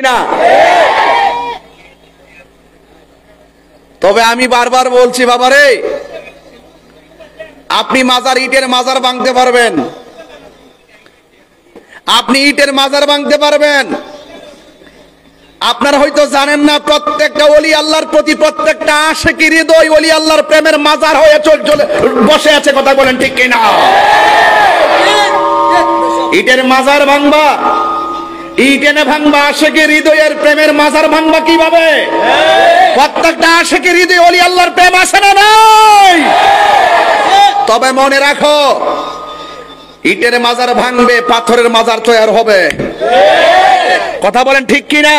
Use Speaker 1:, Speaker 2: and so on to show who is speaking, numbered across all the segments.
Speaker 1: না? তবে আমি বারবার বলছি বাবারে, আপনি মাজার ইটের মাজার ভাঙতে পারবেন, আপনি ইটের মাজার ভাঙতে পারবেন। আপনারা হয়তো জানেন না, প্রত্যেকটা ওলি আল্লাহর প্রতি প্রত্যেকটা আশিকি হৃদয় ওলি আল্লাহর প্রেমের মাজার হয়ে চলে বসে আছে। কথা বলেন ঠিক কিনা? ইটের মাজার ভাঙবা, ইট এনে ভাঙবা, আশিকি হৃদয়ের প্রেমের মাজার ভাঙবা কিভাবে? প্রত্যেকটা আশিকি হৃদয় ওলি আল্লাহর প্রেম আছে না নাই? তবে মনে রাখো, ইটের মাজার ভাঙবে, পাথরের মাজার তৈরি হবে। কথা বলেন ঠিক কিনা?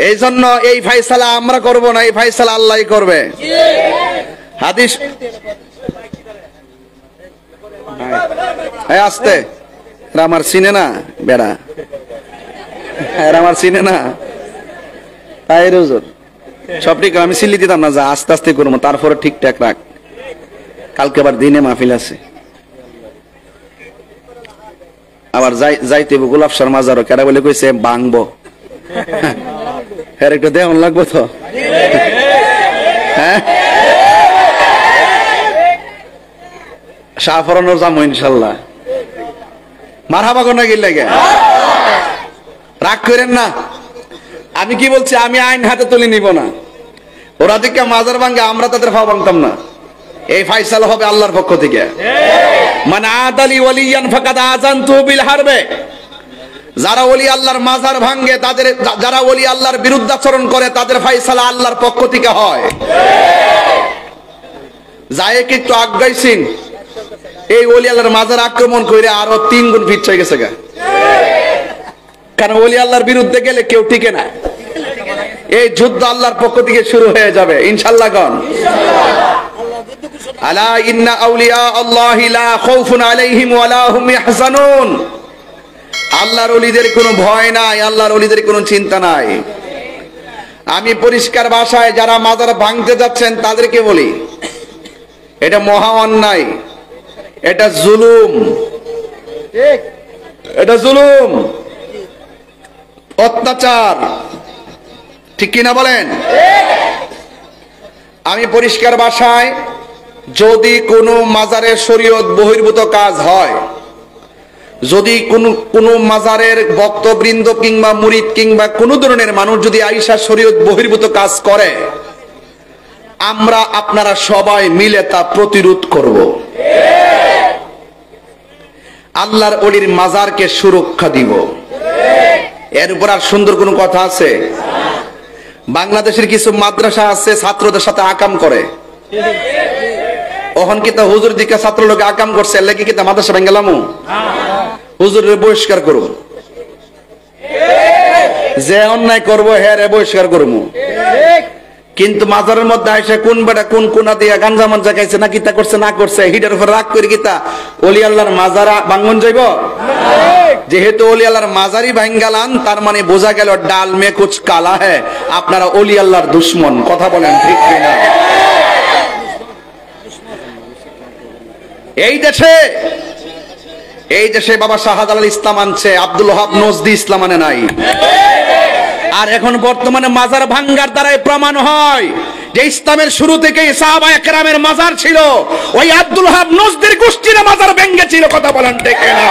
Speaker 1: এই জন্য এই ফয়সালা আমরা করব না, এই ফয়সালা আল্লাহই করবে। হাদিস আসতে আমার চিনে না বেড়া, আমার চিনে না তাই হুজুর সব ঠিক। আমি সিলি দিতাম না, যা আস্তে আস্তে করবো, তারপরে ঠিকঠাক রাখ। কালকে আবার দিনে মাহফিল আছে, আবার যাইতে গোলাপ শর্মা যারো কেরা বলে কইছে ভাঙবো, হ্যাঁ একটু দেওয়ান লাগবো তো। হ্যাঁ শাহফরানোর যাবো ইনশাল্লাহ। মারহাবা কোন গিল্লা গে, রাগ করেন না। আমি কি বলছি, আমি আইন হাতে তুলে নিব না। ওরা দিকে মাজার ভাঙ্গে, আমরা তাদের ভাব ভাঙতাম না। এই ফয়সালা হবে আল্লাহর পক্ষ থেকে। মান আদালি ওয়ালিয়ান ফাকাদ আযানতুহু বিল হারবে। যারা ওলি আল্লাহর মাজার ভাঙে, তাদের, যারা ওলি আল্লাহর বিরুদ্ধাচরণ করে, তাদের ফয়সালা আল্লাহর পক্ষ থেকে হয়। যায় কিন্তু আগাইছিন এই ওলি আল্লাহর মাজার আক্রমণ করে আরো 3 গুণ ফিট হয়ে গেছে গা। কারণ ওলি আল্লাহর বিরুদ্ধে গেলে কেউ টিকে না। এই যুদ্ধ আল্লাহর পক্ষ থেকে শুরু হয়ে যাবে ইনশাআল্লাহ। গণ আলা ইন্না আউলিয়া আল্লাহি লা খাউফুন আলাইহিম ওয়া লা হুম ইয়াহজানুন। আল্লাহর ওলিদের কোনো ভয় নাই, আল্লাহর ওলিদের কোনো চিন্তা নাই। আমি পরিষ্কার ভাষায় যারা মাজার ভাঙতে যাচ্ছেন তাদেরকে বলি, এটা মহা অন্যায়, এটা জুলুম, এটা জুলুম, অত্যাচার, ঠিক কিনা বলেন? আমি পরিষ্কার ভাষায়, যদি কোনো মাজারের শরীয়ত বহির্ভূত কাজ হয়, যদি কোনো মাজারের ভক্তবৃন্দ কিংবা মুরিদ কিংবা কোনো ধরনের মানুষ যদি আইসা শরীয়ত বহির্ভূত কাজ করে, আমরা আপনারা সবাই মিলে তা প্রতিরোধ করব। আল্লাহর ওলির মাজারকে সুরক্ষা দিব। এর উপর আর সুন্দর কোনো কথা আছে? বাংলাদেশের কিছু মাদ্রাসা আছে ছাত্রদের সাথে আকাম করে। ওহন কি তা হুজুর দিকে ছাত্র লোকে আকাম করছে, লেগে কি তা মাদ্রাসা ভেঙ্গেলামু? হুজুরের বহিষ্কার করব, যে অন্যায় করবো হ্যাঁ বহিষ্কার করবো। কিন্তু মাজারের মধ্যে আইসে কোন বেটা কোন কোনা দিয়া গাঞ্জা মাঞ্জা খাইছে না কিতা করছে না করছে, হিটার উপর রাগ করে কিতা ওলি আল্লাহর মাজারা ভাঙ্গন যাইব? যেহেতু ওলি আল্লাহর মাজারি ভাঙ্গালান, তার মানে বোঝা গেল ডাল মে কুছ কালা হ্যায়, আপনারা ওলি আল্লাহর দুশ্মন। কথা বলেন ঠিক কিনা? এই দেশে বাবা শাহজালাল ইসলাম আনছে, আব্দুল ওহাব নজদি ইসলাম আনে নাই। আর এখন বর্তমানে মাজার ভাঙ্গার দ্বারাই প্রমাণ হয় যে ইসলামের শুরু থেকেই সাহাবায়ে কেরামের মাজার ছিল, ওই আব্দুল ওহাব নজদির গোষ্ঠীর মাজার ভেঙ্গে ছিল। কথা বলেন ঠিক না?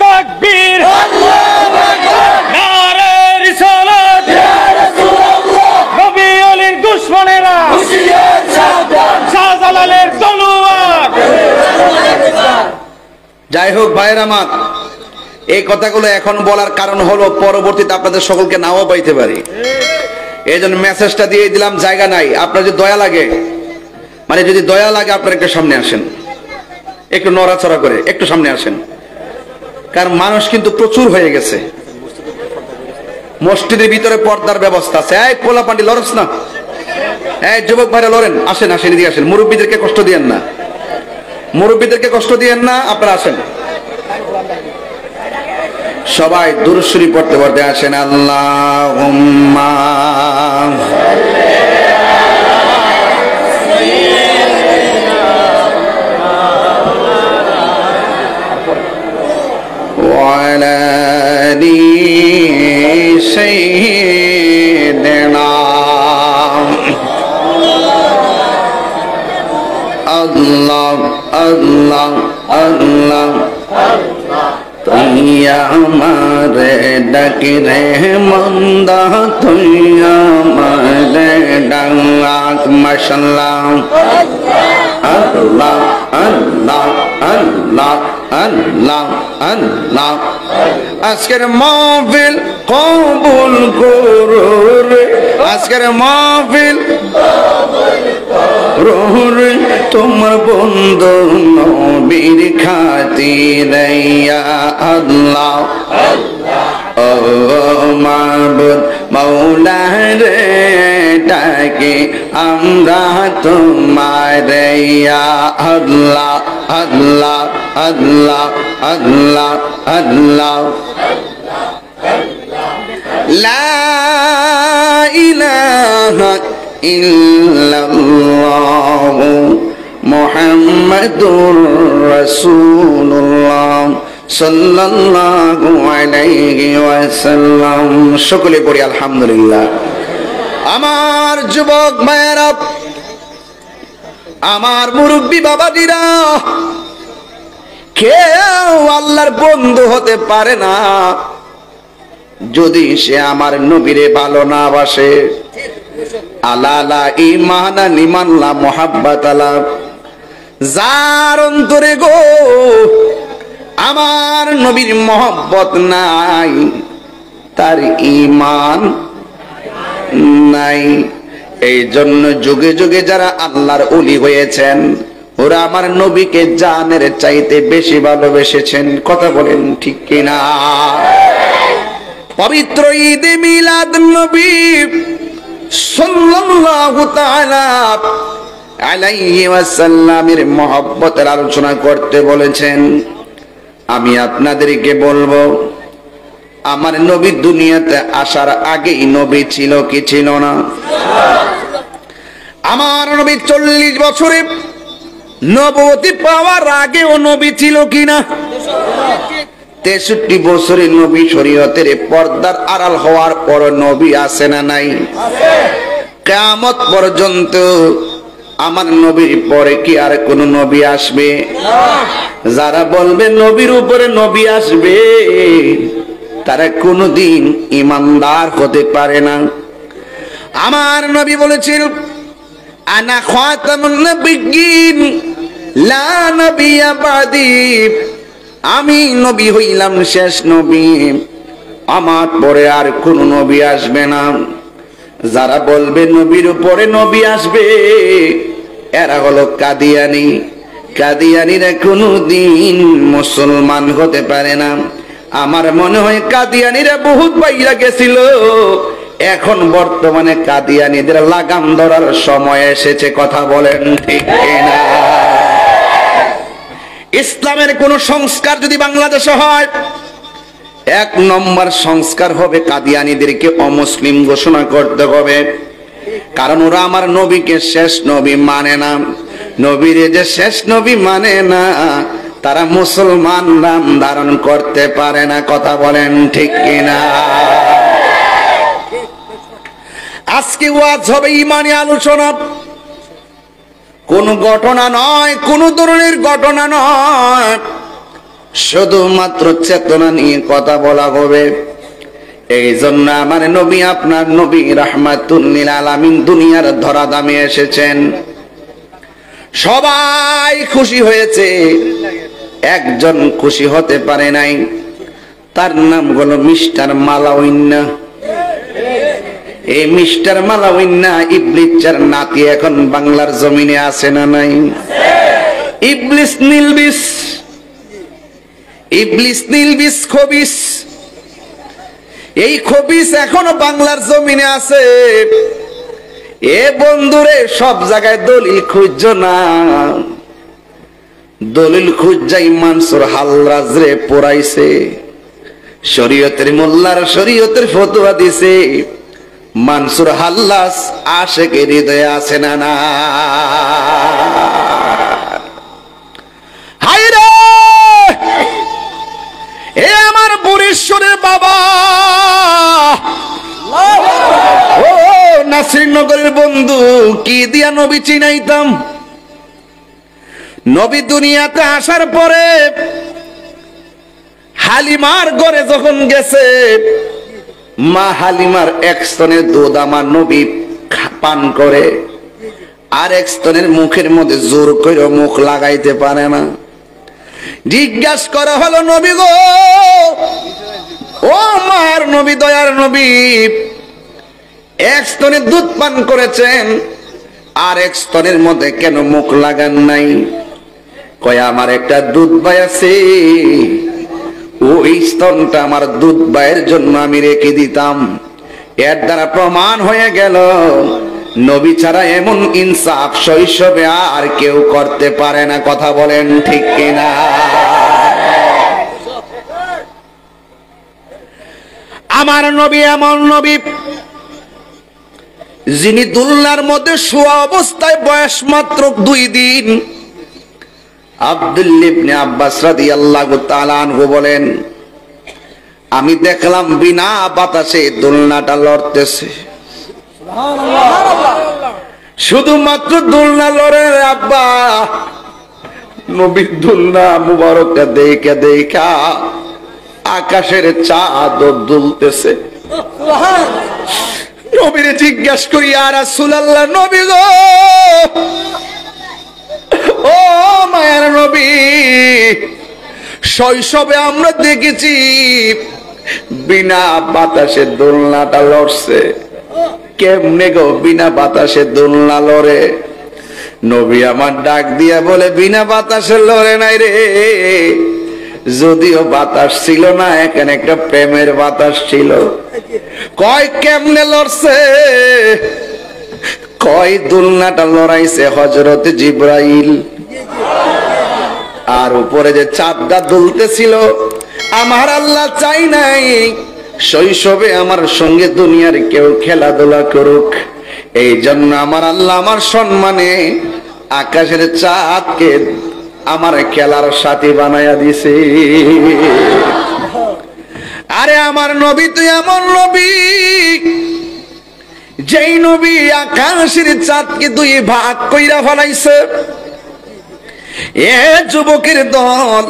Speaker 1: তাকবীর, আল্লাহু আকবার, নারে রিসালাত, ইয়া রাসূলুল্লাহ, নবী ওলির দুশমনেরা হুশিয়ার সাবধান, শাহজালালের তলোয়ার। যাই হোক ভাইয়ের আমার, এই কথাগুলো এখন বলার কারণ হলো পরবর্তীতে আপনাদের সকলকে নাও পাইতে পারি। এই জন্য মেসেজটা দিয়ে দিলাম, জায়গা নাই। আপনার যদি দয়া লাগে, মানে যদি দয়া লাগে, আপনার একটু সামনে আসেন, একটু নড়াচড়া করে একটু সামনে আসেন। কারণ মানুষ কিন্তু প্রচুর হয়ে গেছে। মসজিদের ভিতরে পর্দার ব্যবস্থা আছে। এই পোলা পান্ডি লড়স না, এই যুবক ভাইরা লড়েন, আসেন আসেন, এদিকে আসেন। মুরব্বীদেরকে কষ্ট দিয়েন না, মুরব্বীদেরকে কষ্ট দিয়েন না, আপনারা আসেন। সবাই দুরূদ শরীফ পড়তে পড়তে আসেন। আল্লাহুম্মা ওয়া আলা محمد سيدنا الله الله الله তুই আমারে ডাকি রে মন্দা তুই আমারে ডাক মাশাআল্লাহ আল্লাহ আল্লাহ আল্লাহ আল্লাহ আল্লাহ আজকের মাহফিল কবুল করুন আজকের মাহফিল রোরে তোমার বন্ধু নবীর খাতিরে ইয়া আল্লাহ ও মাবুদ মাওলা রে ডাকে আমরা তোমারে ইয়া আল্লাহ আল্লাহ আল্লাহ আল্লাহ আল্লাহ লা ইলাহা ইল্লাল্লাহ মুহাম্মাদুর রাসূলুল্লাহ সাল্লাল্লাহু আলাইহি ওয়াসাল্লাম। সকলে পড়ি আলহামদুলিল্লাহ। আমার যুবক ভাইয়েরা, আমার মুরব্বী বাবাজিরা, কেউ আল্লাহর বন্ধু হতে পারে না যদি সে আমার নবীরে ভালো না বাসে। আলালা ইমানা লিমানলা মুহাব্বাত আলা, যার অন্তরে গো আমার নবীর মহব্বত নাই তার ঈমান নাই। এই জন্য যুগে যুগে যারা আল্লাহর ওলি হয়েছেন ওরা আমার নবীকে জানের চাইতে বেশি ভালোবেসেছেন। কথা বলেন ঠিক কিনা? পবিত্র ঈদে মিলাদ নবী সাল্লাল্লাহু তাআলা আলাইহি ওয়াসাল্লামের মহব্বতের আলোচনা করতে বলেছেন। আমি আপনাদেরকে বলবো, আমার নবী দুনিয়াতে আসার আগেই নবী ছিল কি ছিল না? আমার নবী 40 বছরে নবুয়তি পাওয়ার আগেও নবী ছিল কিনা? 63 বছরে নবী শরীয়তের পর্দার আড়াল হওয়ার পর নবী আছে না নাই? কিয়ামত পর্যন্ত আমার নবীর পরে কি আর কোন নবী আসবে? যারা বলবে নবীর উপরে নবী আসবে তারা কোনদিন ঈমানদার হতে পারে না। আমার নবী বলেছিল, আনা খাতামুন নবিয়্যিন লা নবিয়্যা বাদি, আমি নবী হইলাম শেষ নবী, আমার পরে আর কোন নবী আসবে না। যারা বলবে নবীর উপরে নবী আসবে এরা হলো কাদিয়ানী। কাদিয়ানীরা কোনদিন মুসলমান হতে পারে না। আমার মনে হয় কাদিয়ানীরা বহুত বাইরা গেছিল, এখন বর্তমানে কাদিয়ানীদের লাগাম ধরার সময় এসেছে। কথা বলেন ঠিক কিনা? ইসলামের কোন সংস্কার যদি বাংলাদেশে হয়, 1 নম্বর সংস্কার হবে কাদিয়ানীদেরকে অমুসলিম ঘোষণা করতে হবে। কারণ ওরা আমার নবীকে শেষ নবী মানে না। নবীরে যে শেষ নবী মানে না, তারা মুসলমান নাম ধারণ করতে পারে না। কথা বলেন ঠিক কিনা? আজকে ওয়াজ হবে ঈমানি আলোচনা, কোন ঘটনা নয়, কোন ধরনের ঘটনা নয়, শুধুমাত্র চেতনা নিয়ে কথা বলা হবে। এই জন্য আমার নবী, আপনার নবী রাহমাতুল লিল আলামিন দুনিয়ার ধরাধামে এসেছেন। সবাই খুশি হয়েছে, একজন খুশি হতে পারে নাই, তার নাম হলো মিস্টার মালাউইন্না। এই মিস্টার মালাউইন্না ইবলিসের নাতি এখন বাংলার জমিনে আছে না নাই? ইবলিস নিলবিস, ইবলিস নিলবিস খবিস, এই খবিস এখনো বাংলার জমিনে আছে। এ বন্ধুরে, সব জায়গায় দলিল খুঁজছ না, দলিল খুঁজাই মানসুর হাল্লাজ রে পোড়াইছে, শরীয়তের মোল্লার শরীয়তের ফতোয়া দিছে। মানসুর হাল্লাজ আশেকের হৃদয়ে আছে না না? হায় রে, এ আমার নাসিরনগরেশ্বরের বাবা, ও নাসিরনগরের বন্ধু, কি দিয়া নবী চিনাইতাম। নবী দুনিয়াতে আসার পরে হালিমার ঘরে যখন গেছে, মা হালিমার এক স্তনের দুধ আমার নবী পান করে, আর এক স্তনের মুখের মধ্যে জোর করে মুখ লাগাইতে পারে না। জিজ্ঞাসা করা হলো, নবী গো, ও মার নবী, দয়ার নবী, এক স্তনের দুধ পান করেছেন, আর এক স্তনের মধ্যে কেন মুখ লাগান নাই? কয়, আমার একটা দুধ ভাই আছে, ওই স্তনটা আমার দুধ ভাইয়ের জন্য আমি রেখে দিতাম। এর দ্বারা প্রমাণ হয়ে গেল নবী ছাড়া এমন ইনসাফ শৈশবে আর কেউ করতে পারে না। কথা বলেন ঠিক কিনা? আমার নবী এমন নবী, যিনি দুলনার মধ্যে শোয়া অবস্থায় বয়স মাত্র 2 দিন। আব্দুল্লাহ ইবনে আব্বাস রাদিয়াল্লাহু তাআলা আনহু বলেন, আমি দেখলাম বিনা বাতাসে দোলনাটা লড়তেছে। শুধুমাত্র দোলনা লড়ে আব্বা, নবীর দোলনা মুবারকটা দেখা দেখা আকাশের চাঁদ দুলতেছে। নবীরে জিজ্ঞাসা করি, ইয়া রাসূলুল্লাহ, নবী গো, ও মায়ের নবী, শৈশবে আমরা দেখেছি বিনা বাতাসে দোলনাটা লড়ছে, কেমনে গো বিনা বাতাসে দোলনা লড়ে? নবী আমার ডাক দিয়া বলে, বিনা বাতাসে লড়ে নাই রে, যদিও বাতাস ছিল না, এখানে একটা প্রেমের বাতাস ছিল। কয় কেমনে লড়ছে? কয় দোলনাটা লড়াইছে হযরত জিবরাইল, আর উপরে যে চাঁদটা দুলতেছিল, আমার আল্লাহ চাই নাই শৈশবে আমার সঙ্গে দুনিয়ার কেউ খেলাধুলা করুক। এই জন্য আমার আল্লাহ আমার সম্মানে আকাশের চাঁদকে আমার খেলার সাথী বানায়া দিছে। আরে আমার নবী তুই এমন নবী, যেই নবী আকাশের চাঁদকে 2 ভাগ কইরা ফেলাইছে। এ যুবকের দল,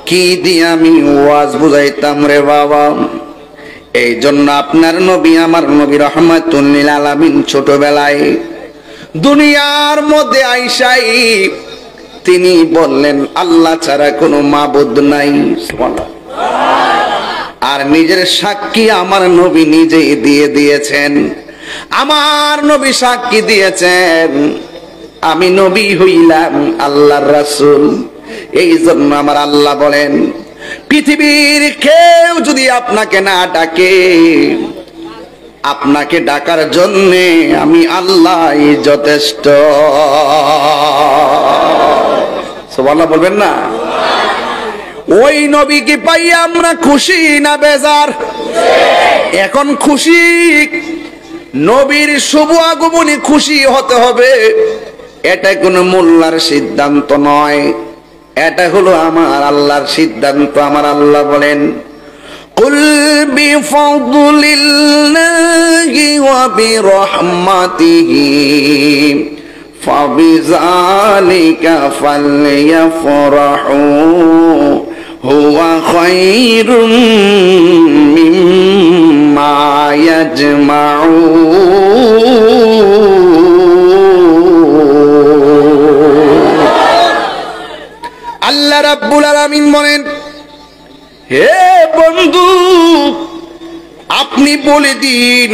Speaker 1: কি দিয়ে আমি ওয়াজ বুঝাইতাম রে বাবা? এই জন্য আপনার নবী, আমার নবী রাহমাতুল লিল আলামিন, ছোটবেলায় দুনিয়ার মধ্যে আইসাই তিনি বললেন আল্লাহ ছাড়া কোনো মাবুদ নাই। আর নিজের সাক্ষী আমার নবী নিজেই দিয়ে দিয়েছেন। আমার নবী সাক্ষী দিয়েছেন, আমি নবী হইলাম আল্লাহর রাসূল। এই জন্য আমার আল্লাহ বলেন, পৃথিবীর কেউ যদি আপনাকে না ডাকে, আপনাকে ডাকার জন্যে আমি আল্লাহই যথেষ্ট। সুবহানাল্লাহ বলবেন না? ওই নবীকে পাইয়া আমরা খুশি না বেজার? এখন খুশি। নবীর শুভ আগমনে খুশি হতে হবে, এটা কোনো মোল্লার সিদ্ধান্ত নয়, এটা হলো আমার আল্লাহর সিদ্ধান্ত। আমার আল্লাহ বলেন, কুল বিফাদলিল্লাহি ওয়া বিরহমাতিহি ফাবিযালিকা ফালইফরাহু হুয়া খায়রুম মিম্মা ইয়াজমাউন। আল্লাহ রাব্বুল আলামিন বলেন, হে বন্ধু, আপনি বলে দিন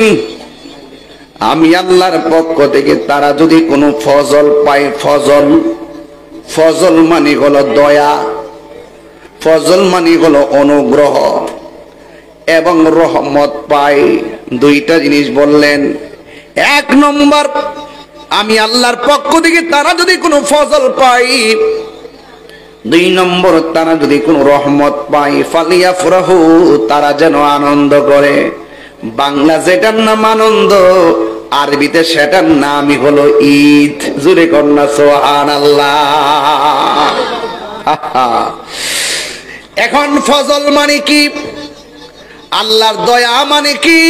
Speaker 1: আমি আল্লাহর পক্ষ থেকে তারা যদি কোনো ফজল পায়, ফজল মানে হলো দয়া, ফজল মানে হলো অনুগ্রহ, এবং রহমত পায়, 2টা জিনিস বললেন। 1 নম্বর, আমি আল্লাহর পক্ষ থেকে তারা যদি কোনো ফজল পায়, 2 নম্বর, তারা যদি কোনো রহমত পায়, ফালিয়াফরাহু, তারা যেন আনন্দ করে। বাংলা যেটার নাম আনন্দ, আরবিতে সেটার নামই হলো ঈদ। জোরে কন্যা সুবহানাল্লাহ। এখন ফজল মানে কি? আল্লাহর দয়া মানে কি?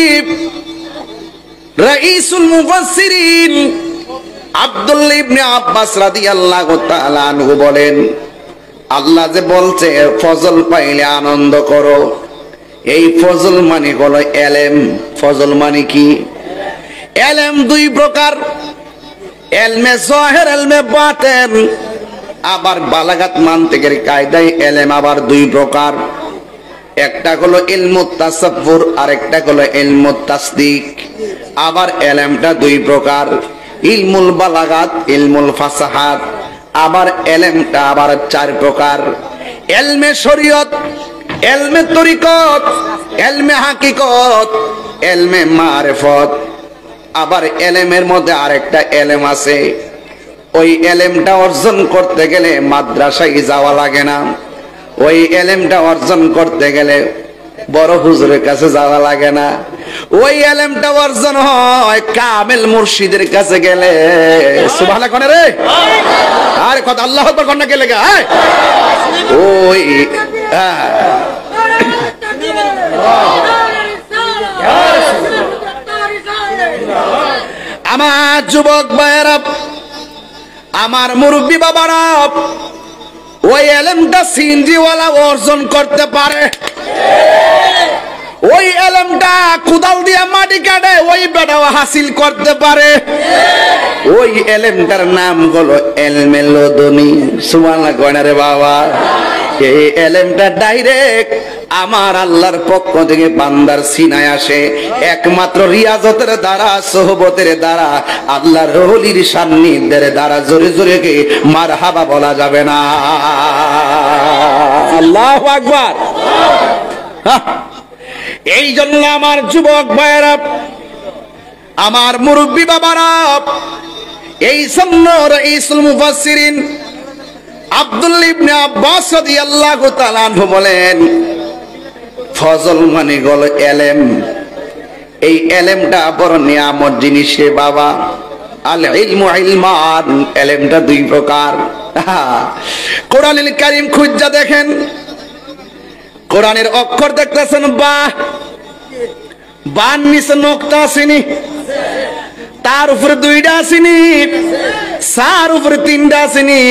Speaker 1: রাইসুল মুফাসসিরিন আব্দুল্লাহ ইবনে আব্বাস রাদিয়াল্লাহু তাআলা আনহু বলেন, আল্লাহ যে বলছে ফজল পাইলে আনন্দ করো, এই ফজল মানে হলো এলেম। ফজল মানে কি? এলেম দুই প্রকার, এলমে যাহির, এলমে বাতিন। আবার বালাগাত মানতিকের কায়দায় এলেম আবার দুই প্রকার, একটা হলো ইলমুত তাসাব্বুর আর একটা হলো ইলমুত তাসদিক। আবার এলেমটা দুই প্রকার, ইলমুল বালাগাত, ইলমুল ফাসাহাত। আবার এলেমটা আবার চার প্রকার, এলমে শরীয়ত, এলমে তরিকত, এলমে হাকিকত, এলমে মারিফত। আবার এলেমের মধ্যে আরেকটা এলেম আছে, ওই এলেমটা অর্জন করতে গেলে মাদ্রাসায় যাওয়া লাগে না, ওই এলেমটা অর্জন করতে গেলে বড় হুজুরের কাছে যাওয়া লাগে না, ওই এলেমটা অর্জন হয় কামেল মুর্শিদের কাছে গেলে। সুবহানাল্লাহ কোনে রে? আরে কথা আল্লাহু আকবার কোন না গেলে গা ওই আমার যুবক ভাইয়েরা, আমার মুরব্বী বাবারা, ওই এলেমটা সিনজিওয়ালা অর্জন করতে পারে। ওই এলেমটা কুদাল দিয়ে মাটি কাটে, ওই বেটাও হাসিল করতে পারে। ওই এলেমটার নাম হলো এলমে লদুনি। সুবহানাল্লাহ কয়না রে বাবা? এই এলেমটা ডাইরেক্ট আমার আল্লাহর পক্ষ থেকে বান্দার সিনায় আসে, একমাত্র রিয়াজতের দ্বারা, সোহবতের দ্বারা, আল্লাহর ওলির সান্নিধ্যের দ্বারা। জোরে জোরে কে মারহাবা বলা যাবে না? আল্লাহু আকবার। এই জন্য আমার যুবক ভাইয়েরা, আমার মুরব্বী বাবারা, এই জন্য রাইসুল মুফাসসিরিন আব্দুল্লাহ ইবনে আব্বাস রাদিয়াল্লাহু তাআলা আনহু বলেন, ফজল মানে হলো এলেম। এই এলেমটা বড় নিয়ামত জিনিস রে বাবা। আল ইলমু ইলমান, এলেমটা দুই প্রকার। কোরআনুল কারীম খুঁজা দেখেন, কোরআনের অক্ষর দেখতেছেন বা, বান নিচে নোক্তা আসেনি, তার উপরে দুইটা আসেনি, সার উপরে তিনটা আসেনি,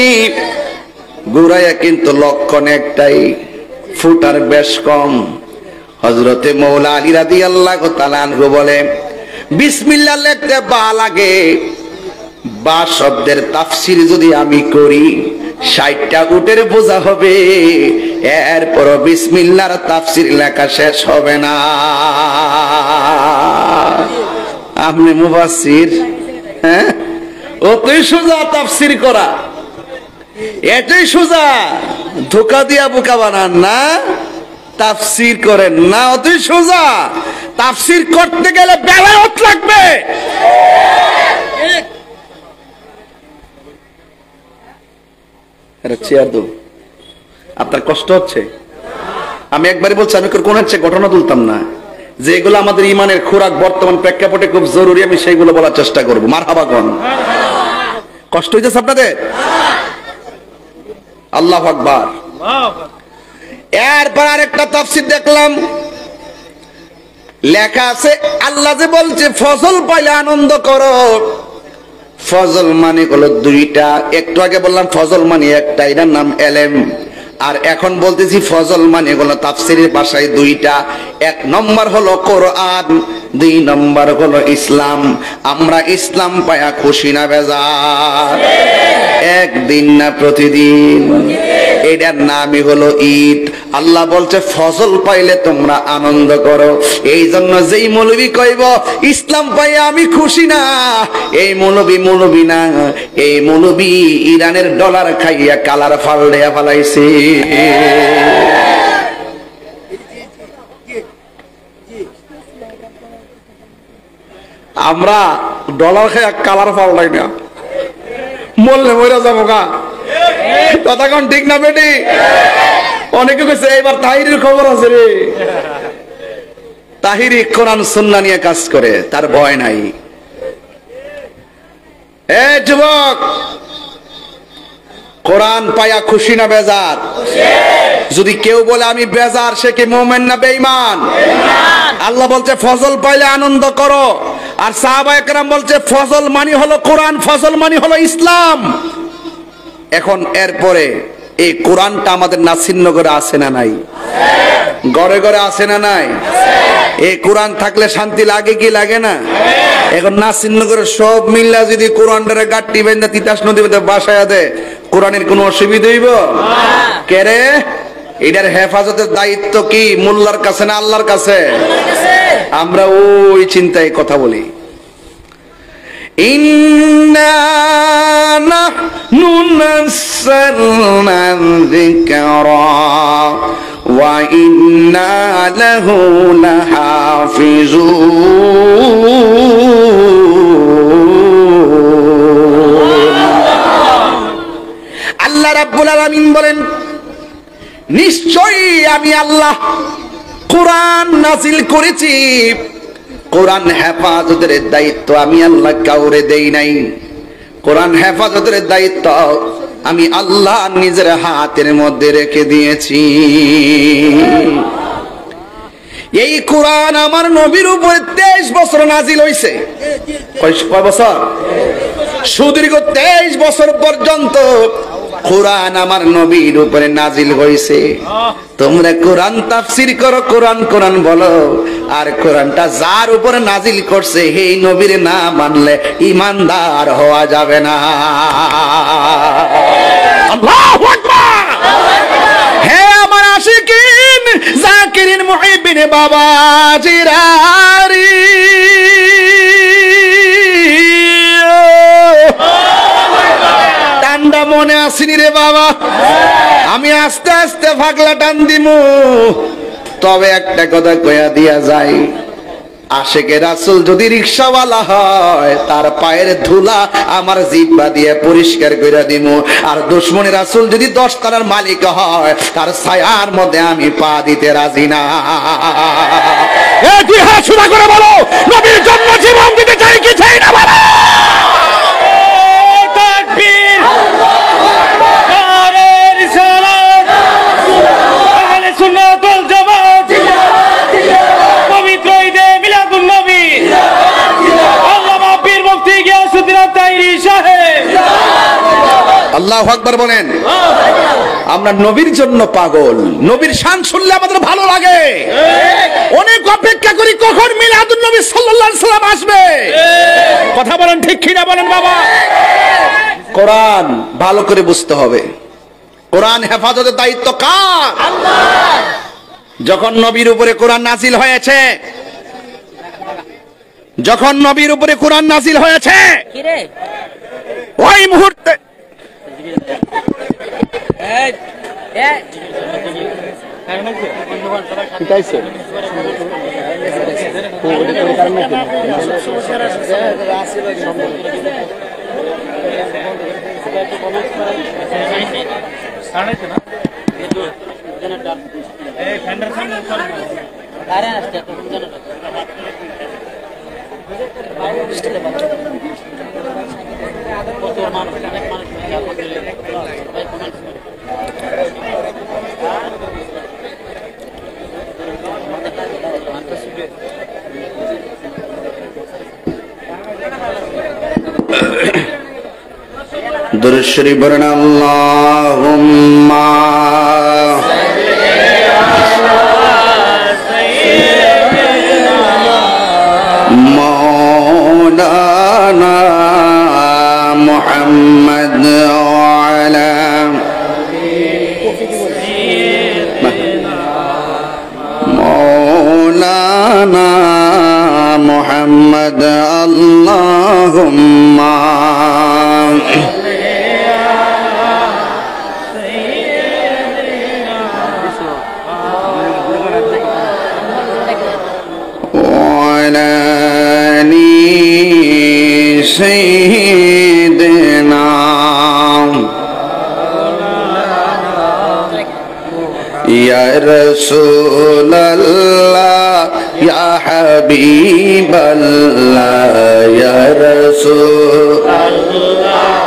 Speaker 1: গুড়াইয়া কিন্তু লক্ষণ একটাই, ফুটার বেশ কম। হযরতে মৌলা আলী রাদিয়াল্লাহু তাআলা আনহু বলে, বিসমিল্লাহ লিখতে বা লাগে। বা শব্দের তাফসীর যদি আমি করি ৬০টা উটের বোঝা হবে, এরপর বিসমিল্লাহর তাফসীর লেখা শেষ হবে না। আপনি মুফাসসির, হ্যাঁ? অতই সোজা তাফসীর করা, এটাই সোজা। ধোঁকা দিয়া বোকা বানান না, তাফসীর করেন না, অতই সোজা। তাফসীর করতে গেলে বেলায়েত লাগবে। চেয়ার দো, আপনার কষ্ট হচ্ছে? আমি একবারই বলছি, আমি কোন হচ্ছে ঘটনা তুলতাম না, যেগুলো আমাদের ইমানের খোরাক বর্তমান প্রেক্ষাপটে খুব জরুরি, আমি সেইগুলো বলার চেষ্টা করবো। মারহাবা কোন? কষ্ট হইতেছে আপনাদের? আল্লাহু আকবার। এরপর আরেকটা তাফসীর দেখলাম, লেখা আছে আল্লাহ যে বলছে ফজল পাইলে আনন্দ করো। ফজল মানে হলো দুইটা। একটু আগে বললাম ফজল মানে একটা, এটার নাম এলেম। আর এখন বলতেছি ফজল মানে হলো তাফসীরের ভাষায় দুইটা। এক নম্বর হলো কোরআন, দুই নম্বর হলো ইসলাম। আমরা ইসলাম পায়া খুশি না বেজার? একদিন না প্রতিদিন? এটার নামই হলো ঈদ। আল্লাহ বলছে ফজল পাইলে তোমরা আনন্দ করো। এই জন্য যেই মৌলবী কইব ইসলাম পাইয়া আমি খুশি না, এই মৌলবী না, এই মৌলবী ইরানের ডলার খাইয়া কালার ফালড়িয়া ফালাইছে। আমরা ডলার খাইয়া কালার ফালড়াই না, মরলে মইরা যাবো গা। কথা কোন ঠিক না বেটি? অনেকে কইছে এইবার তাহিরির খবর আছে রে। তাহিরি কোরআন সুন্নাহ নিয়ে কাজ করে, তার ভয় নাই। এ যুবক, কোরআন পায়া খুশি না বেজার? যদি কেউ বলে আমি বেজার, সে কি মুমিন না বেঈমান? আল্লাহ বলছে ফজল পাইলে আনন্দ করো, আর সাহাবায়ে কেরাম বলছে ফজল মানে হলো কোরআন, ফজল মানে হলো ইসলাম। এখন এরপরে এই কোরআনটা আমাদের নাসিরনগরে আছে না নাই? ঘরে ঘরে আছে না নাই? এই কোরআন থাকলে শান্তি লাগে কি লাগে না? এখন নাসিরনগরের সব মিল্লা যদি কোরআনটারে গাট্টি বেঁধে তিতাস নদী মধ্যে বাসায় দেয়, কোরআনের কোনো অসুবিধা হইব? কে রে? এটার হেফাজতের দায়িত্ব কি মোল্লার কাছে না আল্লাহর কাছে? আমরা ওই চিন্তায় কথা বলি। ইন্না নাহনু নাযালনা যিকরা ওয়া ইন্না লাহু লাহাফিজুন। আল্লাহ রাব্বুল আলামিন বলেন, নিশ্চয়ই আমি আল্লাহ কোরআন নাজিল করেছি, কোরআন হেফাজতের দায়িত্ব আমি আল্লাহ কাউরে দেই নাই। কোরআন হেফাজতের দায়িত্ব আমি আল্লাহ নিজের হাতের মধ্যে রেখে দিয়েছি। এই কোরআন আমার নবীর উপরে 23 বছর নাজিল হইছে। কয় বছর? সুদীর্ঘ 23 বছর পর্যন্ত কোরআন আমার নবীর উপরে নাজিল হইছে। তোমরা কোরআন তাফসীর করো, কোরআন কোরআন বলো, আর কোরআনটা যার উপরে নাজিল করছে এই নবীর না মানলে ঈমানদার হওয়া যাবে না। আল্লাহু আকবার। হে আমার আশিকিন, জাকিরিন, মুহিবিন, বাবাজিরারি, টান্ডা মনে আসেনি রে বাবা? আমি আস্তে আস্তে ফাগলা টান দিমু, তবে একটা কথা কইয়া দিয়া যায়, আশেকে রাসূল যদি রিকশাওয়ালা হয়, তার পায়ের ধুলা আমার জিহ্বা দিয়ে পরিষ্কার কইরা দিমু। আর দুশমনের রাসূল যদি 10 তলার মালিক হয়, তার ছায়ার মধ্যে আমি পা দিতে রাজি না। এই দুই হাত সোজা করে বলো, নবীর জন্য জীবন দিতে চাই কি চাই না বলো? তাকবীর। নারে রিসালাত। আহলে সুন্নাত ওয়াল জামাত। পবিত্র ঈদে মিলাদুন নবী। আল্লামা পীর মুফতি গিয়াসউদ্দিন আত-তাহিরি সাহেব। আল্লাহু আকবার বলেন। আমরা নবীর জন্য পাগল, নবীর শান শুনলে আমাদের ভালো লাগে, অনেক অপেক্ষা করি কখন মিলাদুন নবী সাল্লাল্লাহু আলাইহি সাল্লাম আসবে। কথা বলেন ঠিক কি না বলেন বাবা? কোরআন ভালো করে বুঝতে হবে, কোরআন হেফাজতের দায়িত্ব কার? আল্লাহ। যখন নবীর উপরে কোরআন নাজিল হয়েছে, যখন নবীর উপরে কোরআন নাজিল হয়েছে, ওই মুহূর্তে দুরূদ শরীফ পড়েন, আল্লাহুম্মা মাওলানা মুহাম্মদ ওয়ালা মাওলানা মুহাম্মদ আল্লাহুম্মা سيدنا يا رسول الله يا حبيب الله يا رسول الله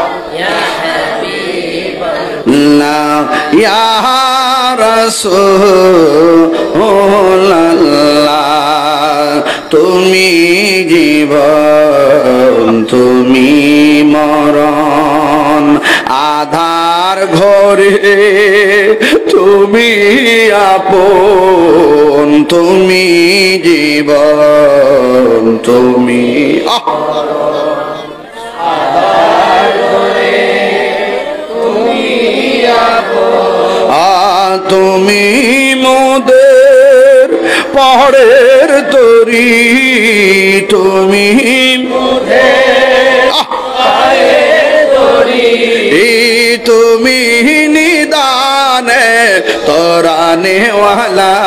Speaker 1: يا حبيب الله يا রাসূলুল্লাহ তুমি জীবন তুমি মরণ আধার ঘরে তুমি আপন তুমি জীবন তুমি তুমি মোদের পাহাড়ের তরি তুমি তুমি নিদানে তোরানে ওয়ালা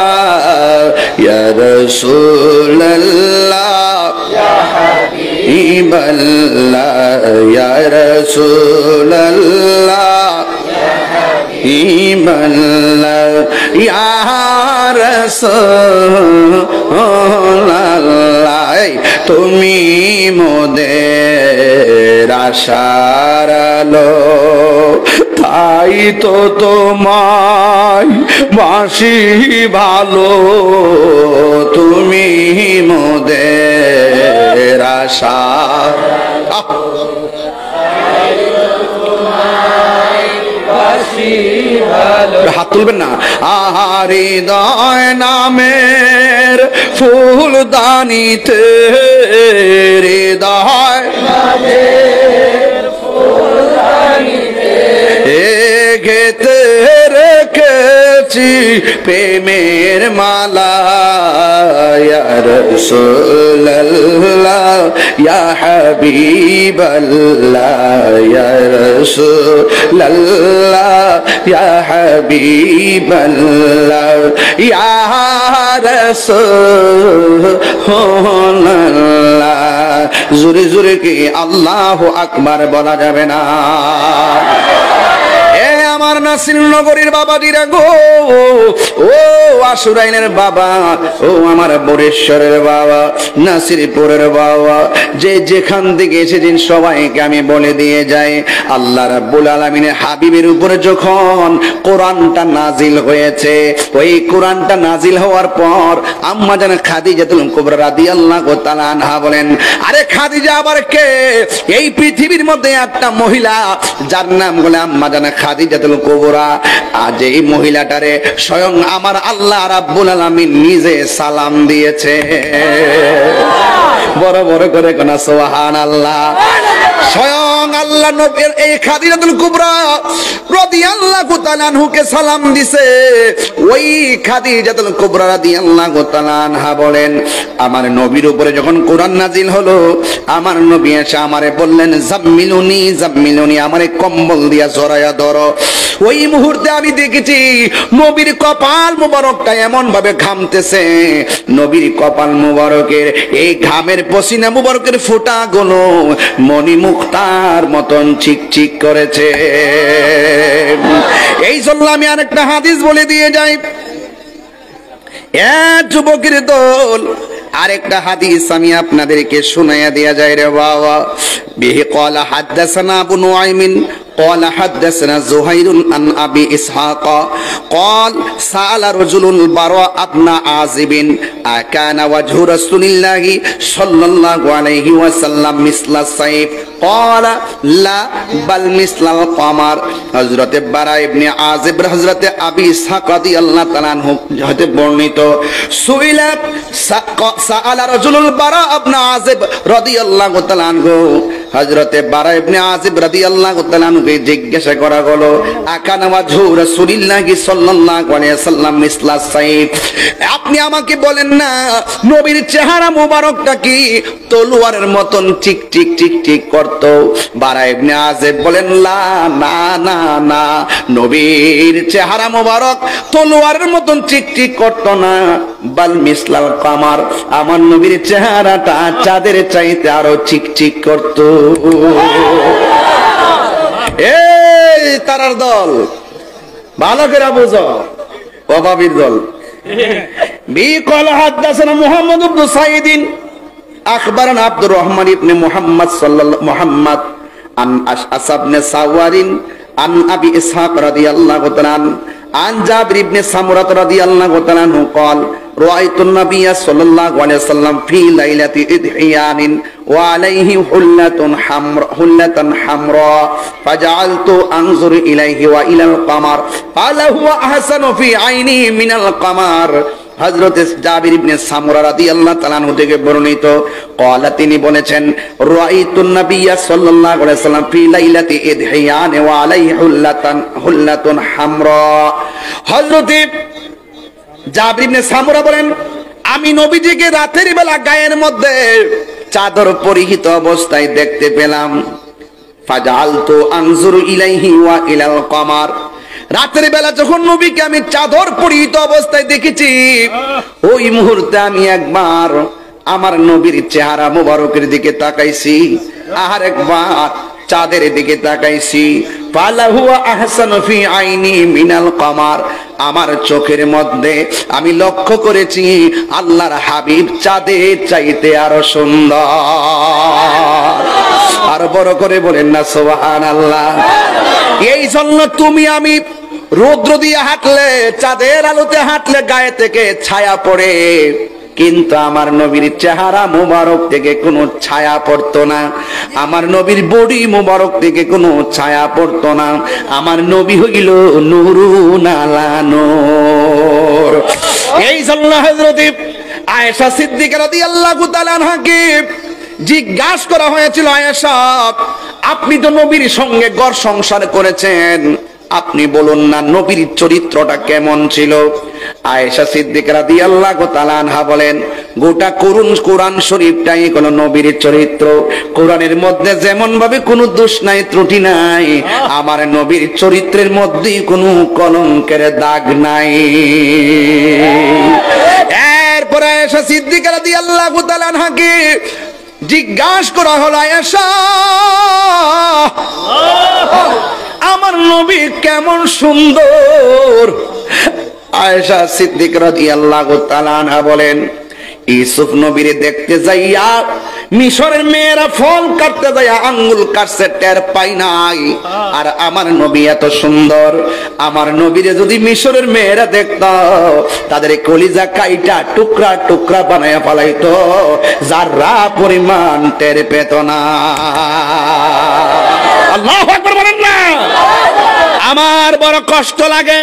Speaker 1: ইয়া রাসূলুল্লাহ ইয়া হাবিবাল্লাহ ইয়া রাসূলুল্লাহ ইয়া রাসূলুল্লাহ তুমি মোদের আশার আলো তাই তো তোমায় বাসি ভালো তুমি মোদের আশা হাত তুলবেন না হৃদয় নামের ফুলদানিতে হৃদয় গেতে রেখেছি প্রেমের মালা ইয়া রাসূলুল্লাহ ইয়া হাবিবাল্লাহ ইয়া রাসূলুল্লাহ ইয়া হাবিবাল্লাহ ইয়া রাসূলুল্লাহ জোরে জোরে কি আল্লাহু আকবার বলা যাবে না আমার নাসির নগরীর বাবা দিরা গো ও আশুরাইনের বাবা ও আমার বরেশ্বরের বাবা নাসিরপুরের বাবা যে যেখান থেকে এসেছেন সবাইকে আমি বলে দিয়ে যাই আল্লাহ রাব্বুল আলামিনের হাবিবের উপরে যখন কোরআনটা নাজিল হয়েছে ওই কোরআনটা নাজিল হওয়ার পর আম্মা জান খাদিজাতুল কুবরা রাদিয়াল্লাহু তাআলা আনহা বলেন আরে খাদিজা আবার কে এই পৃথিবীর মধ্যে একটা মহিলা যার নাম বলে আম্মা জান খাদিজা কুবরা আজ এই মহিলাটারে স্বয়ং আমার আল্লাহ রাব্বুল আলামিন নিজে সালাম দিয়েছে বড় বড় করে কোনা সুবহানাল্লাহ স্বয়ং আল্লাহ নবীর এই খাদিজাতুল কুবরা রাদিয়াল্লাহু তাআলা আনহুকে সালাম দিছে ওই খাদিজাতুল কুবরা রাদিয়াল্লাহু তাআলা আনহা বলেন আমার নবীর উপরে যখন কোরআন নাজিল হলো আমার নবী এসে আমারে বললেন জাম্মিলুনি জাম্মিলুনি আমারে কম্বল দিয়া জড়ায়া ধরো ওই মুহূর্তে আমি দেখেছি নবীর কপাল মুবারকটা এমন ভাবে ঘামতেছে নবীর কপাল মুবারকের এই ঘামের পসিনা মুবারকের ফোঁটাগুলো মণি মুক্তার মতন চিকচিক করেছে এই জন্য আমি আরেকটা হাদিস বলে দিয়ে যাই যুবকের দল আরেকটা হাদিস আমি আপনাদেরকে শোনায়া দেয়া যায় রে বাবা বিহি ক্বালা হাদাসানা আবু নুআইমিন قال حدثنا زهير عن أبي إسحاق قال سأل رجل البراء بن عازب أكان وجه رسول الله صلى الله عليه وسلم مثل السيف قال لا بل مثل القمر হযরতে বারা ইবনে আযিব হযরতে আবি ইসহাক রাদিয়াল্লাহু তাআলা আনহু হতে বর্ণিত সুইলা সাআলা রাজুলুল বারা ইবনে আযিব রাদিয়াল্লাহু তাআলা আনহু হযরতে বারা ইবনে আযিব রাদিয়াল্লাহু তাআলা আনহুকে জিজ্ঞাসা করা হলো আকানা ওয়াজহু রাসূলিল্লাহি সাল্লাল্লাহু আলাইহি ওয়াসাল্লাম মিসলা সাইফ আপনি আমাকে বলেন না নবীর চেহারা মোবারকটা কি তলোয়ারের মতন টিক টিক টিক টিক করতো বারা ইবনে আযিব বলেন না না না না নবীর চেহারা মোবারক তলোয়ারের মতন টিক টিক করতো না বাল মিসলাল কামার আমার নবীর চেহারাটা চাঁদের চাইতে আরো চিকচিক করতো এই তারার দল ভালো করে বুঝো অভাবীর দল বি ক্বালা হাদাসানা মুহাম্মদ ইবনে সাঈদ আখবারানা আব্দুর রহমান ইবনে মুহাম্মদ সাল্লাল্লাহু মুহাম্মদ আন আশআস ইবনে সাওয়ারিন আন আবি ইসহাক রাদিয়াল্লাহু তাআলা আন জাবির ইবনে সামুরা রাদিয়াল্লাহু তাআলা আনহু قال رأيت النبي صلى الله عليه وسلم في ليلة إضحيان وعليه حلة حمراء فجعلت أنظر إليه وإلى القمر قال هو أحسن في عيني من القمر। হযরত জাবির ইবনে সামুরা রাদিয়াল্লাহু তাআলা আনহু থেকে বর্ণিত قال তিনি বলেছেন রাআইতু নাবিয়্যা সাল্লাল্লাহু আলাইহি ওয়াসাল্লাম ফি লাইলাতি ইদহিয়ান ওয়া আলাইহি হুল্লাতুন হামরা। হযরত জাবির ইবনে সামুরা বলেন আমি নবীজিকে রাতের বেলা গায়ের মধ্যে চাদর পরিহিত অবস্থায় দেখতে পেলাম। ফাজালতু আনজুরু ইলাইহি ওয়া ইলাল কমার। রাতের বেলা যখন নবীকে আমি চাদর পরিহিত অবস্থায় দেখেছি, ওই মুহূর্তে আমি একবার আমার নবীর চেহারা মোবারকের দিকে তাকাইছি, আর একবার চাঁদের দিকে তাকাইছি। ফালাহু আহসানু ফি আইনি মিনাল কমার। আমার চোখের মধ্যে আমি লক্ষ্য করেছি আল্লাহর হাবিব চাঁদের চাইতে আরো সুন্দর। আর বড় করে বলেন না সুবহানাল্লাহ। এই জন্য তুমি আমি রৌদ্র দিয়ে হাঁটলে, চাঁদের আলোতে হাঁটলে গায়ে থেকে ছায়া পড়ে, কিন্তু আমার নবীর চেহারা মুবারক থেকে কোনো ছায়া পড়তো না, আমার নবীর বডি মুবারক থেকে কোনো ছায়া পড়তো না। আমার নবী হইল নূরুন আলা নূর। এই জন্য হযরত আয়েশা সিদ্দিকা রাদিয়াল্লাহু তাআলা আনহাকে জিজ্ঞাসা করা হয়েছিল, আয়েশা আপনি তো নবীর সঙ্গে ঘর সংসার করেছেন, আপনি বলুন না নবীর চরিত্রটা কেমন ছিল? আয়েশা সিদ্দিকা রাদিয়াল্লাহু তাআলা আনহা বলেন গোটা কোরআন শরীফটাই হলো নবীর চরিত্র। কোরআনের মধ্যে যেমন ভাবে কোনো দোষ নাই, ত্রুটি নাই, আমার নবীর চরিত্রের মধ্যে কোনো কলঙ্কের দাগ নাই। এরপরে আয়েশা সিদ্দিকা রাদিয়াল্লাহু তাআলা আনহাকে জিজ্ঞাসা করা হলো, আয়েশা আমার নবী কেমন সুন্দর? আয়েশা সিদ্দিকা রাদিয়াল্লাহু তাআলা আনহা বলেন ইউসুফ নবীরে দেখতে যাইয়া মিশরের মেয়েরা ফল কাটতে যাইয়া আঙ্গুল কাটছে, টের পাই নাই। আর আমার নবী এত সুন্দর, আমার নবীরে যদি মিশরের মেয়েরা দেখতো তাদের কলিজা কাইটা টুকরা টুকরা বানায়া ফেলাইতো, যারা পরিমাণ টের পেত না। আল্লাহু আকবার বলেন না। আমার বড় কষ্ট লাগে,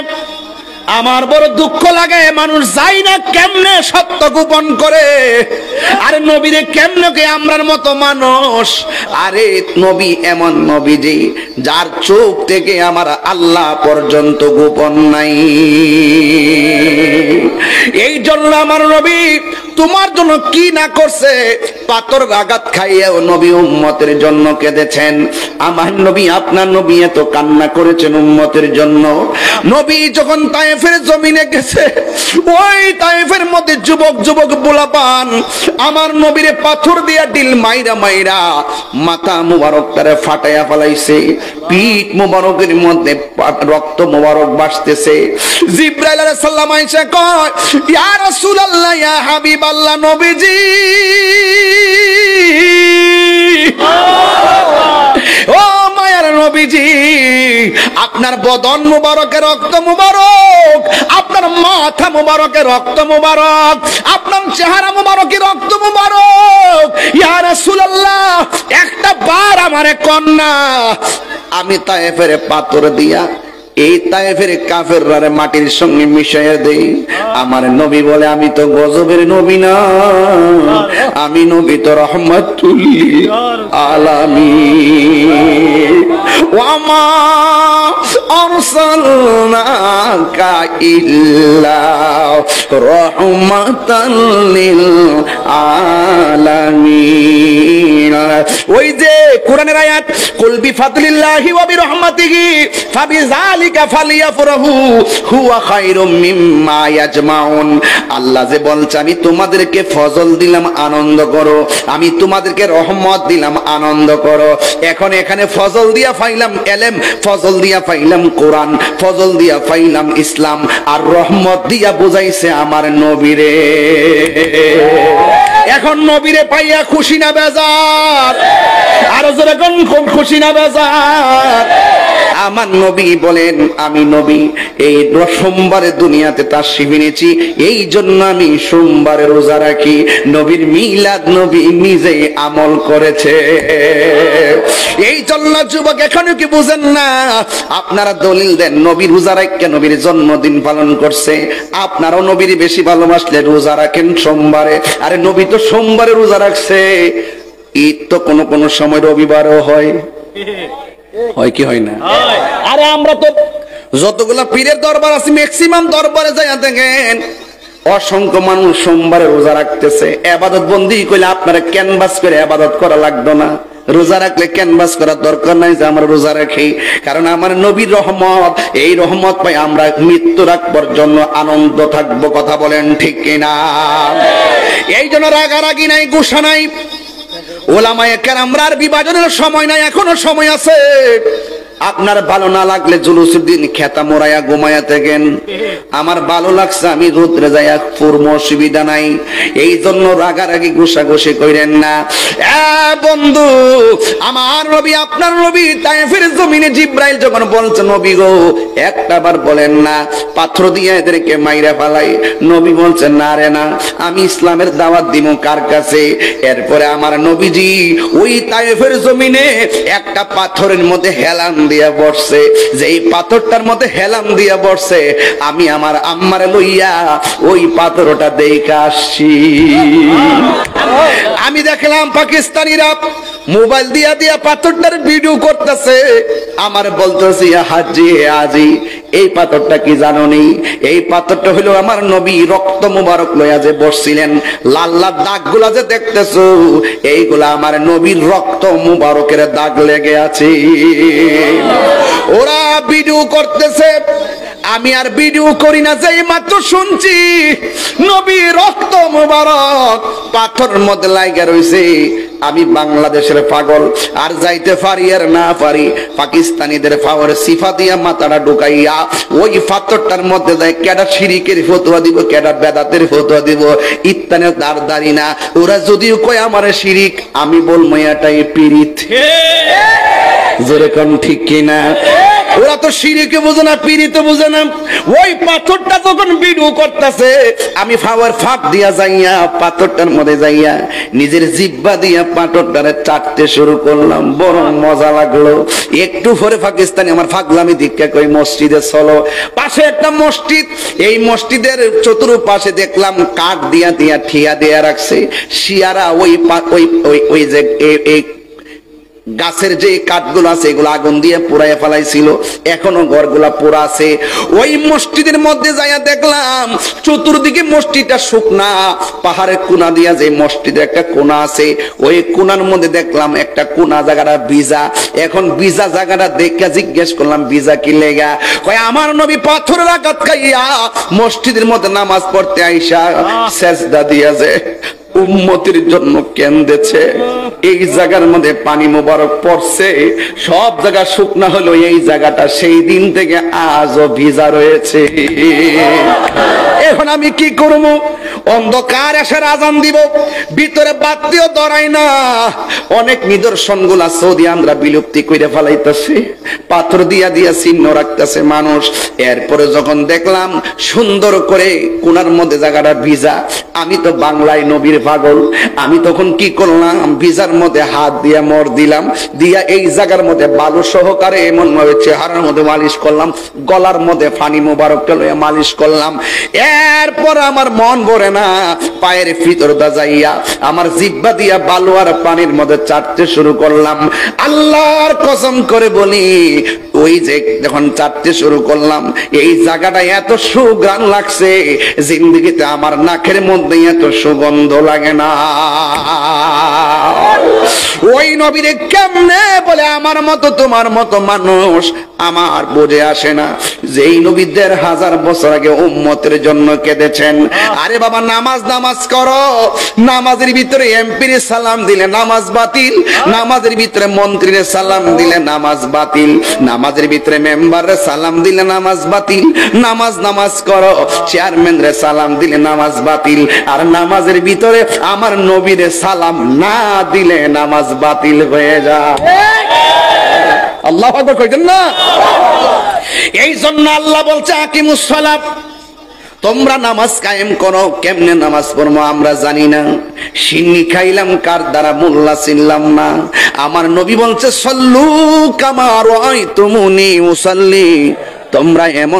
Speaker 1: আমার বড় দুঃখ লাগে, মানুষ যাই না কেমনে সত্য গোপন করে। আরে নবীরে কেমনে কে আমরার মতো মানুষ? আরে নবী এমন নবীজি যার চোখ থেকে আমার আল্লাহ পর্যন্ত গোপন নাই। এই জন্য আমার নবী তোমার জন্য কি না করছে, পাথর আঘাত খাইয়াও নবী উম্মতের জন্য কেঁদেছেন। আমার নবী আপনার নবী এত কান্না করেছেন উম্মতের জন্য। নবী যখন তায়েফের জমিনে গেছে, ওই তায়েফের মধ্যে যুবক যুবক পোলাপান আমার নবীরে পাথর দিয়া ডিল মাইরা মাইরা মাথা মুবারক তারে ফাটাইয়া ফেলাইছে, পিঠ মুবারকের মধ্যে রক্ত মুবারক ভাসতেছে। জিবরাইল আলাইহিস সালাম আয়েশা কয়, ইয়া রাসূলুল্লাহ, ইয়া হাবিবাল্লাহ, নবীজি ও মায়ার নবীজি, আপনার বদন মুবারকে রক্ত মুবারক, আপনার মাথা মুবারকে রক্ত মুবারক, আপনার চেহারা মুবারকে রক্ত মুবারক। ইয়া রাসূলুল্লাহ, একটা বার আমারে কন্যা আমি তায়েফের পাথর দিয়া এই তায়েফের কাফেররা মাটির সঙ্গে মিশাইয়া দেই। আমার নবী বলে আমি তো গজবের নবী না, আমি নবী তো রহমাতুল লিল আলামিন। ওয়া মা আরসালনাকা ইল্লা রাহমাতাল লিল আলামিন। ওই যে কোরআনের আয়াত, কুল বিফাদলিল্লাহি ওয়া বিরহমাতিহি ফাবিযালিকা ফালিয়াফরাহু হুয়া খায়রুম মিম্মা ইয়াজমাউন। আল্লাহ যে বলছে আমি তোমাদেরকে ফজল দিলাম আনন্দ করো, আমি তোমাদেরকে রহমত দিলাম আনন্দ করো। এখন এখানে ফজল দিয়া পাইলাম এলেম, ফজল দিয়া পাইলাম কোরআন, ফজল দিয়া পাইলাম ইসলাম, আর রহমত দিয়া বুঝাইছে আমার নবীরে। এখন নবীরে পাইয়া খুশি না বেজার? আরো জোরে কোন খুশি না বেজার? আমার নবী বলেন, আমি নবী এই সোমবারে দুনিয়াতে তাশরীফ এনেছি, এই জন্য আমি সোমবারে রোজা রাখি। নবীর মিলাদ নবী নিজেই আমল করেছে। এই জন্য যুবক এখনো কি বুঝেন না? আপনারা দলিল দেন নবী রোজা রাখে নবীর জন্মদিন পালন করছে, আপনারাও নবীর বেশি ভালোবাসলে রোজা রাখেন সোমবারে। আরে নবী তো সোমবারে রোজা রাখছে, ঈদ তো কোনো কোনো সময় রবিবারও হয়, হয় কি হয় না? আরে আমরা তো যতগুলা পীরের দরবার আছে ম্যাক্সিমাম দরবারে যাইয়া দেখেন অসংখ্য মানুষ সোমবারে রোজা রাখতেছে। ইবাদত বন্দি কইলে আপনারা ক্যানভাস করে ইবাদত করা লাগতো না, রোজা রাখলে ক্যানভাস করার দরকার নাই যে আমরা রোজা রাখি, কারণ আমার নবীর রহমত, এই রহমত পাই আমরা মৃত্যু রাখ পর্যন্ত আনন্দ থাকবো। কথা বলেন ঠিক কিনা? এই জন্য রাগারাগি নাই, গুসা নাই, ওলামায়ে কেরামরার বিভাজনের সময় নাই, এখনো সময় আছে। আপনার ভালো না লাগলে জুলুসের দিন খেতা মোড়াইয়া ঘুমাইয়া থাকেন, আমার ভালো লাগছে আমি রোদ্রে যাইয়া পূর্ণ অসুবিধা নাই। এই জন্য রাগারাগি ঘুষাঘুষি কইরেন না। বন্ধু, আমার নবী আপনার নবী তায়েফের জমিনে জিব্রাইল যখন বলছে নবী গো একটা বার বলেন না পাথর দিয়ে এদেরকে মাইরা ফেলাই, নবী বলছেন না রে না, আমি ইসলামের দাওয়াত দিব কার কাছে? এরপরে আমার নবীজি ওই তায়েফের জমিনে একটা পাথরের মধ্যে হেলান দিয়া বসছে, যে এই পাথরটার মধ্যে হেলান দিয়া বসছে, আমি আমার আম্মারে লইয়া ওই পাথরটা দেখে আসছি। আমি দেখলাম পাকিস্তানিরা মোবাইল দিয়া দিয়া পাথরটার ভিডিও করতেছে, আমার বলতেছি হাজি আজি এই পাথরটা কি জানো নি? এই পাথরটা হলো আমার নবী রক্ত মুবারক লইয়া যে বসছিলেন, লাল লাল দাগগুলা যে দেখতেছো এইগুলা আমার নবীর রক্ত মুবারকের দাগ লেগে আছে। ওরা ভিডিও করতেছে, আমি আর ভিডিও করি না, যেই মাত্র শুনছি নবী রক্ত মুবারক পাথরের মধ্যে লাগা রইছে, আমি বাংলাদেশের পাগল, আর যাইতে পারি আর না পারি পাকিস্তানিদের পাওয়ার সিফা দিয়া মাথাটা ঢুকাইয়া ওই পাথরটার মধ্যে যায়, কেডা শিরিকের ফতোয়া দিব, কেডা বেদাতের ফতোয়া দিব, ইত্তানের দাঁড়ি না। ওরা যদিও কয় আমার শিরিক, আমি বলবো এটাই পীড়িত। যেরকম ঠিক কিনা? ওরা তো শিরিকে বোঝে না, পীড়িত বোঝে না। ওই পাথরটা যখন ভিডিও করতেছে, আমি পাওয়ার ফাঁক দিয়া যাইয়া পাথরটার মধ্যে যাইয়া নিজের জিহ্বা দিয়া পাথরটারে চাটতে শুরু করলাম, বড় মজা লাগলো। একটু পরে পাকিস্তানি আমার ফাগলামি দীক্ষা কই মসজিদে চলো, পাশে একটা মসজিদ, এই মসজিদের চতুর্পাশে দেখলাম কাঠ দিয়া দিয়া ঠিয়া দিয়া রাখছে, শিয়ারা ওই ওই যে এই গাছের যে কাঠগুলো আছে এগুলো আগুন দিয়ে পুড়াইয়া ফেলাইছিল, এখনো ঘরগুলা পোড়া আছে। ওই মসজিদের মধ্যে যাইয়া দেখলাম চতুর্দিকে মসজিদটা শুকনা, পাহাড়ের কোনা দিয়া যে মসজিদের একটা কোনা আছে, ওই কোনার মধ্যে দেখলাম একটা কোনা জায়গাটা ভিজা। এখন ভিজা জায়গাটা দেখে জিজ্ঞেস করলাম ভিজা কি লেগা? কয় আমার নবী পাথরের আঘাত খাইয়া মসজিদের মধ্যে নামাজ পড়তে আইসা সেজদা দিয়াছে, উম্মতের জন্য কেন্দেছে। এই জায়গার মধ্যে পানি মোবারক পড়ছে, সব জায়গা শুকনা হলো, এই জায়গাটা সেই দিন থেকে আজও ভিজা রয়েছে। এখন আমি কি করব? অন্ধকার এসে আজান দিব, ভিতরে বাতিও ধরাই না। অনেক নিদর্শন গুলা সৌদি আমরা বিলুপ্তি করে ফেলাইতেছে, পাথর দিয়া দিয়া চিহ্ন রাখতেছে মানুষ। এরপরে যখন দেখলাম সুন্দর করে কোনার মধ্যে জায়গাটা ভিজা, আমি তো বাংলায় নবীর পাগল, আমি তখন কি করলাম, ভিজার মধ্যে হাত দিয়া মর দিলাম, দিয়া এই জায়গার মধ্যে বালু সহকারে এমন ভাবে চেহারার মধ্যে মালিশ করলাম, গলার মধ্যে পানি মোবারকটা লইয়া মালিশ করলাম। এরপর আমার মন ভরে না, পায়ের ভিতর দা যাইয়া আমার জিহ্বা দিয়া বালু আর পানির মধ্যে চাটতে শুরু করলাম। আল্লাহর কসম করে বলি, ওই যে যখন চাটতে শুরু করলাম, এই জায়গাটা এত সুঘ্রাণ লাগছে, জিন্দেগিতে আমার নাকের মধ্যে এত সুগন্ধ লাগে না। ওই নবীরে কেমনে বলে আমার মতো তোমার মতো মানুষ আমার বুঝে আসে না, যেই নবী ১৫০০ বছর আগে উম্মতের জন্য কেঁদেছেন। আরে বাবা, নামাজ করো, নামাজের ভিতরে এমপির সালাম দিলে নামাজ বাতিল, নামাজের ভিতরে মন্ত্রীর সালাম দিলে নামাজ বাতিল, নামাজের ভিতরে মেম্বারের সালাম দিলে নামাজ বাতিল। নামাজ করো, চেয়ারম্যানের সালাম দিলে নামাজ বাতিল, আর নামাজের ভিতরে আমার নবীর সালাম না দিলে নামাজ বাতিল হয়ে যায়। আল্লাহু আকবার কইতেন না? এই জন্য আল্লাহ বলছে আকিমুস সালাত, তোমরা নামাজ কায়েম করো। কেমনে নামাজ পড়বো আমরা জানি না, সিন্নি খাইলাম কার দ্বারা মোল্লা চিনলাম না। আমার নবী বলছে সল্লু কামা রাআইতুমুনি উসাল্লি, তোমরা এমন